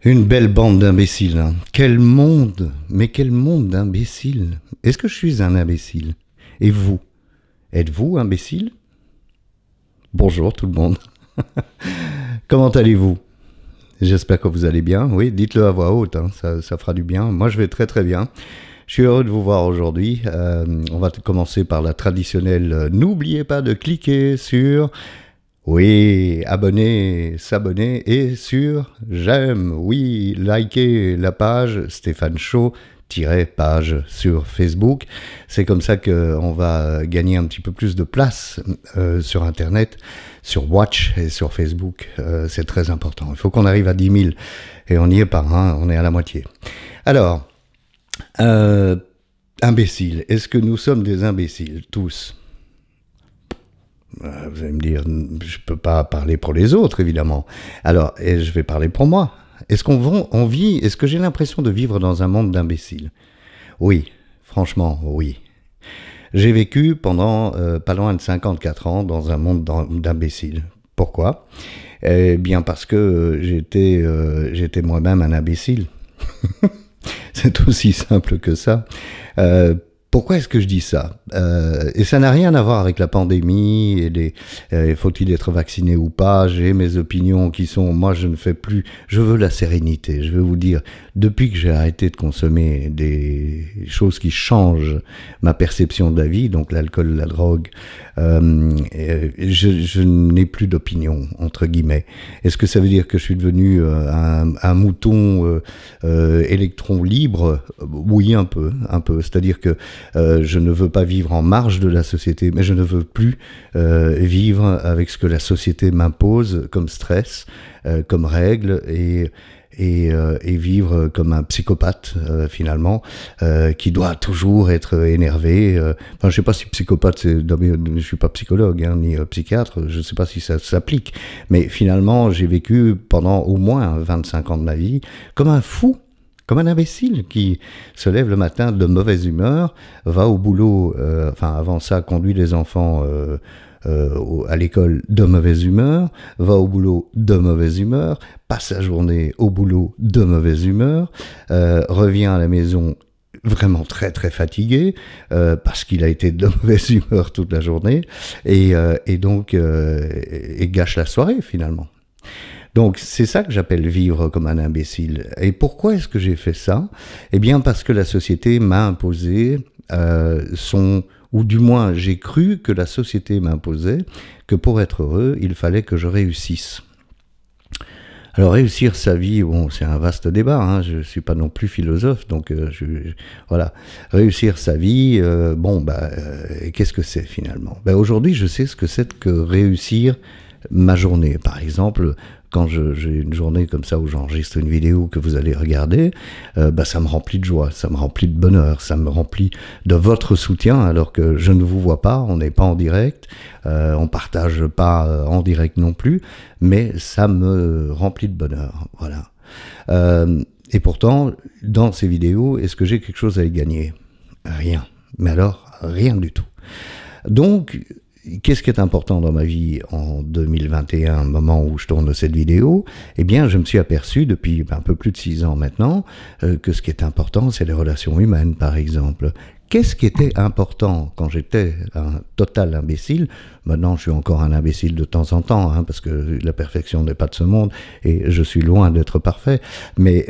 Une belle bande d'imbéciles, hein. Quel monde, mais quel monde d'imbéciles. Est-ce que je suis un imbécile? Et vous, êtes-vous imbécile? Bonjour tout le monde. Comment allez-vous? J'espère que vous allez bien. Oui, dites-le à voix haute, hein, ça fera du bien. Moi, je vais très très bien. Je suis heureux de vous voir aujourd'hui. On va commencer par la traditionnelle. N'oubliez pas de cliquer sur... Oui, abonner, s'abonner et sur j'aime, oui, liker la page Stéphane Chaud page sur Facebook. C'est comme ça qu'on va gagner un petit peu plus de place sur Internet, sur Watch et sur Facebook. C'est très important. Il faut qu'on arrive à 10 000 et on n'y est pas, hein, on est à la moitié. Alors, imbéciles, est-ce que nous sommes des imbéciles, tous? Vous allez me dire, je ne peux pas parler pour les autres, évidemment. Alors, et je vais parler pour moi. Est-ce qu'on vit, est-ce que j'ai l'impression de vivre dans un monde d'imbéciles? Oui, franchement, oui. J'ai vécu pendant pas loin de 54 ans dans un monde d'imbéciles. Pourquoi? Eh bien parce que j'étais moi-même un imbécile. C'est aussi simple que ça. Pourquoi est-ce que je dis ça? Et ça n'a rien à voir avec la pandémie et faut-il être vacciné ou pas. J'ai mes opinions qui sont, moi je ne fais plus, je veux la sérénité. Je vais vous dire, depuis que j'ai arrêté de consommer des choses qui changent ma perception de la vie, donc l'alcool, la drogue, je n'ai plus d'opinion, entre guillemets. Est-ce que ça veut dire que je suis devenu un mouton électron libre? Oui, un peu. C'est-à-dire que je ne veux pas vivre en marge de la société, mais je ne veux plus vivre avec ce que la société m'impose comme stress, comme règle, et vivre comme un psychopathe finalement, qui doit toujours être énervé. Enfin, je sais pas si psychopathe, je suis pas psychologue hein, ni psychiatre, je sais pas si ça s'applique, mais finalement j'ai vécu pendant au moins 25 ans de ma vie comme un fou. Comme un imbécile qui se lève le matin de mauvaise humeur, va au boulot, enfin avant ça conduit les enfants à l'école de mauvaise humeur, va au boulot de mauvaise humeur, passe sa journée au boulot de mauvaise humeur, revient à la maison vraiment très très fatigué parce qu'il a été de mauvaise humeur toute la journée et donc gâche la soirée finalement. Donc c'est ça que j'appelle vivre comme un imbécile. Et pourquoi est-ce que j'ai fait ça? Eh bien parce que la société m'a imposé ou du moins j'ai cru que la société m'imposait que pour être heureux, il fallait que je réussisse. Alors réussir sa vie, bon, c'est un vaste débat, hein, je ne suis pas non plus philosophe, donc voilà. Réussir sa vie, qu'est-ce que c'est finalement? Aujourd'hui, je sais ce que c'est que réussir ma journée. Par exemple, quand j'ai une journée comme ça où j'enregistre une vidéo que vous allez regarder, ça me remplit de joie, ça me remplit de bonheur, ça me remplit de votre soutien alors que je ne vous vois pas, on n'est pas en direct, on partage pas en direct non plus, mais ça me remplit de bonheur, voilà. Et pourtant, dans ces vidéos, est-ce que j'ai quelque chose à y gagner? Rien. Mais alors, rien du tout. Donc, qu'est-ce qui est important dans ma vie en 2021, moment où je tourne cette vidéo? Eh bien, je me suis aperçu depuis un peu plus de 6 ans maintenant que ce qui est important, c'est les relations humaines, par exemple. Qu'est-ce qui était important quand j'étais un total imbécile? Maintenant, je suis encore un imbécile de temps en temps, hein, parce que la perfection n'est pas de ce monde, et je suis loin d'être parfait. Mais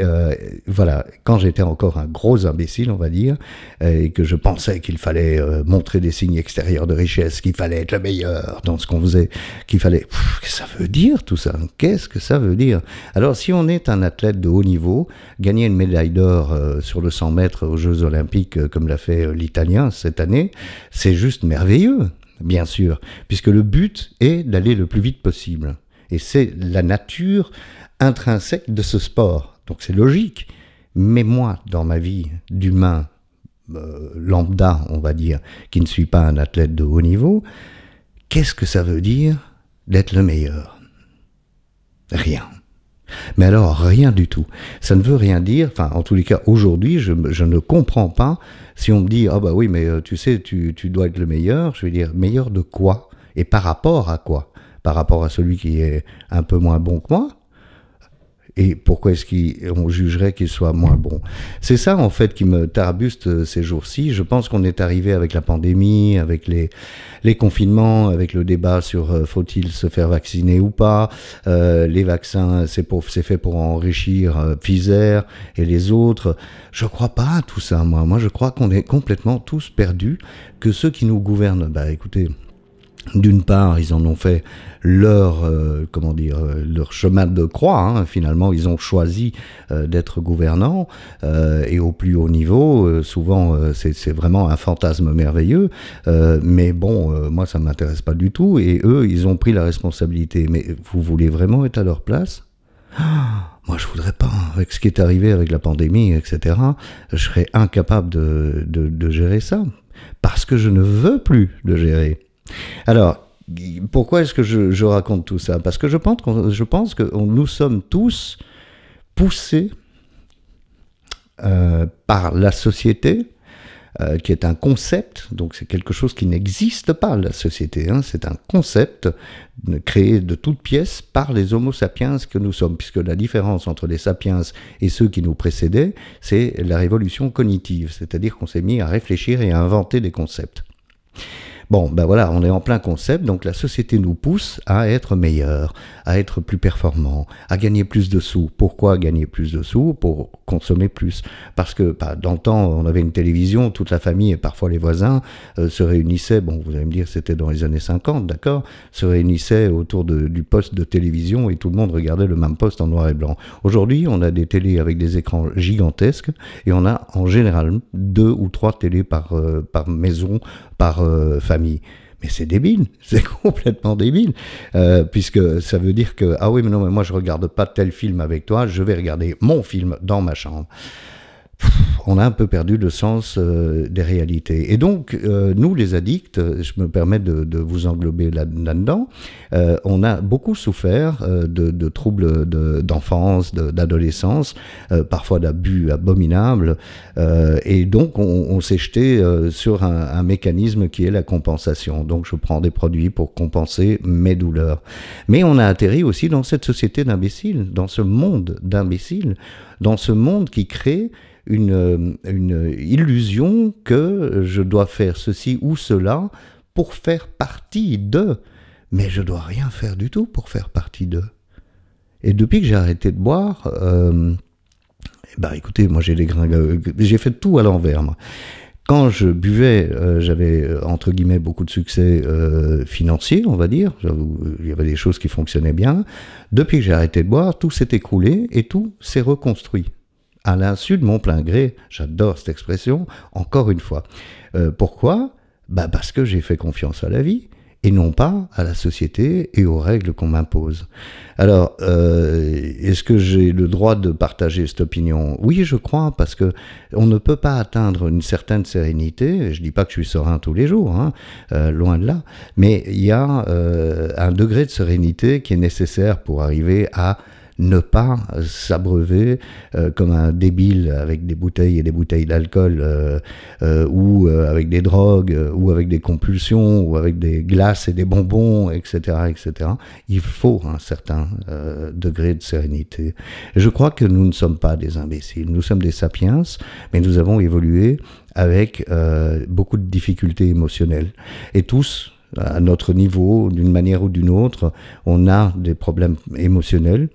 voilà, quand j'étais encore un gros imbécile, on va dire, et que je pensais qu'il fallait montrer des signes extérieurs de richesse, qu'il fallait être le meilleur dans ce qu'on faisait, qu'il fallait... Qu'est-ce que ça veut dire tout ça? Qu'est-ce que ça veut dire? Alors, si on est un athlète de haut niveau, gagner une médaille d'or sur le 100 mètres aux Jeux Olympiques, comme l'a fait l'Italien cette année, c'est juste merveilleux, bien sûr, puisque le but est d'aller le plus vite possible. Et c'est la nature intrinsèque de ce sport. Donc c'est logique. Mais moi, dans ma vie d'humain lambda, on va dire, qui ne suis pas un athlète de haut niveau, qu'est-ce que ça veut dire d'être le meilleur? Rien. Mais alors, rien du tout. Ça ne veut rien dire, enfin, en tous les cas, aujourd'hui, je ne comprends pas si on me dit « Ah bah oui, mais tu sais, tu dois être le meilleur », je vais dire « Meilleur de quoi? Et par rapport à quoi? Par rapport à celui qui est un peu moins bon que moi? Et pourquoi est-ce qu'on jugerait qu'il soit moins bon? C'est ça, en fait, qui me tarabuste ces jours-ci. Je pense qu'on est arrivé avec la pandémie, avec les confinements, avec le débat sur faut-il se faire vacciner ou pas. Les vaccins, c'est fait pour enrichir Pfizer et les autres. Je crois pas à tout ça, moi. Moi, je crois qu'on est complètement tous perdus, que ceux qui nous gouvernent, bah écoutez... D'une part, ils en ont fait leur leur chemin de croix. Hein. Finalement, ils ont choisi d'être gouvernants et au plus haut niveau. Souvent, c'est vraiment un fantasme merveilleux. Mais bon, moi, ça m'intéresse pas du tout. Et eux, ils ont pris la responsabilité. Mais vous voulez vraiment être à leur place ? Moi, je voudrais pas. Avec ce qui est arrivé avec la pandémie, etc., je serais incapable de gérer ça parce que je ne veux plus le gérer. Alors, pourquoi est-ce que je raconte tout ça? Parce que je pense que nous sommes tous poussés par la société, qui est un concept, donc c'est quelque chose qui n'existe pas, la société, hein, c'est un concept créé de toutes pièces par les homo sapiens que nous sommes, puisque la différence entre les sapiens et ceux qui nous précédaient, c'est la révolution cognitive, c'est-à-dire qu'on s'est mis à réfléchir et à inventer des concepts. Bon, ben voilà, on est en plein concept, donc la société nous pousse à être meilleur, à être plus performant, à gagner plus de sous. Pourquoi gagner plus de sous? Pour consommer plus. Parce que dans le temps, on avait une télévision, toute la famille et parfois les voisins se réunissaient, bon, vous allez me dire c'était dans les années 50, d'accord, se réunissaient autour du poste de télévision et tout le monde regardait le même poste en noir et blanc. Aujourd'hui, on a des télés avec des écrans gigantesques et on a en général 2 ou 3 télés par maison, par famille. Mais c'est débile, c'est complètement débile, puisque ça veut dire que, ah oui, mais non, mais moi je regarde pas tel film avec toi, je vais regarder mon film dans ma chambre. On a un peu perdu le sens des réalités. Et donc, nous les addicts, je me permets de vous englober là-dedans, on a beaucoup souffert de troubles d'enfance, d'adolescence, parfois d'abus abominables, et donc on s'est jeté sur un mécanisme qui est la compensation. Donc je prends des produits pour compenser mes douleurs. Mais on a atterri aussi dans cette société d'imbéciles, dans ce monde d'imbéciles, dans ce monde qui crée une illusion que je dois faire ceci ou cela pour faire partie d'eux. Mais je dois rien faire du tout pour faire partie d'eux. Et depuis que j'ai arrêté de boire, écoutez, moi j'ai fait tout à l'envers, moi. Quand je buvais, j'avais entre guillemets beaucoup de succès financier, on va dire. Il y avait des choses qui fonctionnaient bien. Depuis que j'ai arrêté de boire, tout s'est écroulé et tout s'est reconstruit. À l'insu de mon plein gré, j'adore cette expression, encore une fois. Pourquoi? Parce que j'ai fait confiance à la vie, et non pas à la société et aux règles qu'on m'impose. Alors, est-ce que j'ai le droit de partager cette opinion? Oui, je crois, parce que on ne peut pas atteindre une certaine sérénité, je dis pas que je suis serein tous les jours, hein, loin de là, mais il y a un degré de sérénité qui est nécessaire pour arriver à ne pas s'abreuver comme un débile avec des bouteilles et des bouteilles d'alcool ou avec des drogues ou avec des compulsions ou avec des glaces et des bonbons, etc., etc. Il faut un certain degré de sérénité. Et je crois que nous ne sommes pas des imbéciles, nous sommes des sapiens, mais nous avons évolué avec beaucoup de difficultés émotionnelles. Et tous, à notre niveau, d'une manière ou d'une autre, on a des problèmes émotionnels.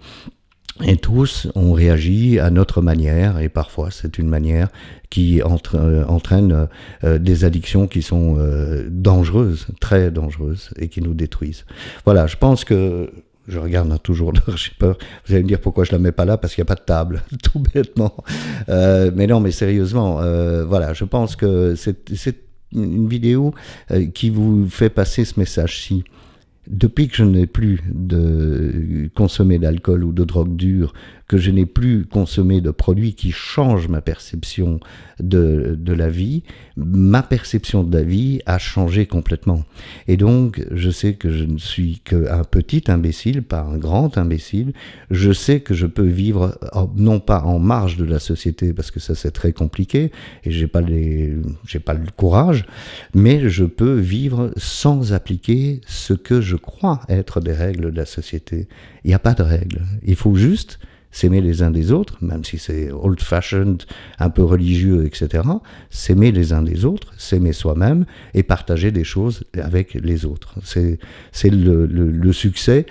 Et tous, on réagit à notre manière, et parfois c'est une manière qui entraîne des addictions qui sont dangereuses, très dangereuses, et qui nous détruisent. Voilà, je pense que... Je regarde toujours l'heure, j'ai peur. Vous allez me dire pourquoi je la mets pas là, parce qu'il n'y a pas de table, tout bêtement. Mais non, mais sérieusement, voilà, je pense que c'est une vidéo qui vous fait passer ce message-ci. Depuis que je n'ai plus consommé d'alcool ou de drogue dure, que je n'ai plus consommé de produits qui changent ma perception de la vie, ma perception de la vie a changé complètement. Et donc, je sais que je ne suis qu'un petit imbécile, pas un grand imbécile. Je sais que je peux vivre, non pas en marge de la société, parce que ça c'est très compliqué, et j'ai pas le courage, mais je peux vivre sans appliquer ce que je crois être des règles de la société. Il n'y a pas de règles. Il faut juste s'aimer les uns des autres, même si c'est old-fashioned, un peu religieux, etc. S'aimer les uns des autres, s'aimer soi-même et partager des choses avec les autres. C'est le succès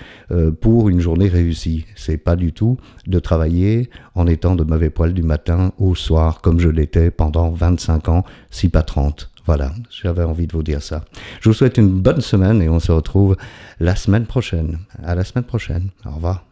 pour une journée réussie. C'est pas du tout de travailler en étant de mauvais poil du matin au soir, comme je l'étais pendant 25 ans, si pas 30. Voilà, j'avais envie de vous dire ça. Je vous souhaite une bonne semaine et on se retrouve la semaine prochaine. À la semaine prochaine. Au revoir.